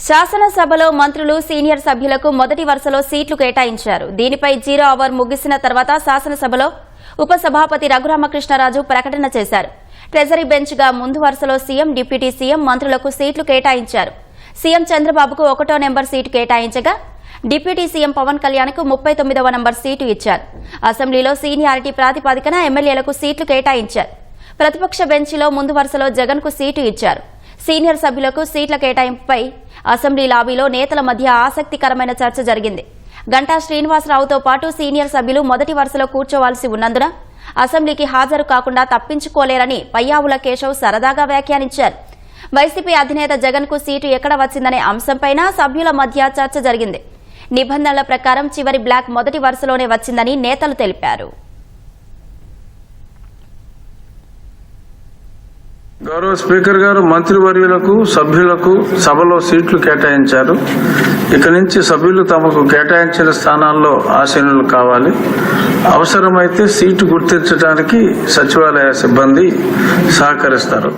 శాసనసభలో మంత్రులు సీనియర్ సభ్యులకు మొదటి వరుసలో సీట్లు కేటాయించారు. దీనిపై 0 అవర్ ముగిసిన తర్వాత శాసనసభలో ఉపసభాపతి రఘురామకృష్ణరాజు ప్రకటన చేశారు. ట్రెజరీ బెంచ్ గా ముందు వరుసలో సీఎం, డిప్యూటీ సీఎం మంత్రులకు సీట్లు కేటాయించారు. సీఎం చంద్రబాబుకు 1వ నెంబర్ సీటు కేటాయించగా డిప్యూటీ సీఎం పవన్ కళ్యాణ్కు 39వ నెంబర్ సీటు ఇచ్చారు. అసెంబ్లీలో సీనియారిటీ ప్రాతిపదికన ఎమ్మెల్యేలకు సీట్లు కేటాయించారు. ప్రతిపక్ష బెంచ్లో ముందు వరుసలో జగన్కు సీటు ఇచ్చారు. సీనియర్ సభ్యులకు సీట్ల కేటాయింపుపై అసెంబ్లీ లాబీలో నేతల మధ్య ఆసక్తికరమైన చర్చ జరిగింది. గంటా శ్రీనివాసరావుతో పాటు సీనియర్ సభ్యులు మొదటి వరుసలో కూర్చోవాల్సి ఉన్నందున అసెంబ్లీకి హాజరు కాకుండా తప్పించుకోలేరని పయ్యావుల కేశవ్ సరదాగా వ్యాఖ్యానించారు. వైసీపీ అధినేత జగన్కు సీటు ఎక్కడ వచ్చిందనే అంశంపైన సభ్యుల మధ్య చర్చ జరిగింది. నిబంధనల ప్రకారం చివరి బ్లాక్ మొదటి వరుసలోనే వచ్చిందని నేతలు తెలిపారు. గౌరవ స్పీకర్ గారు మంత్రివర్యులకు సభ్యులకు సభలో సీట్లు కేటాయించారు. ఇక నుంచి సభ్యులు తమకు కేటాయించిన స్థానాల్లో ఆసీనులు కావాలి. అవసరమైతే సీటు గుర్తించడానికి సచివాలయ సిబ్బంది సహకరిస్తారు.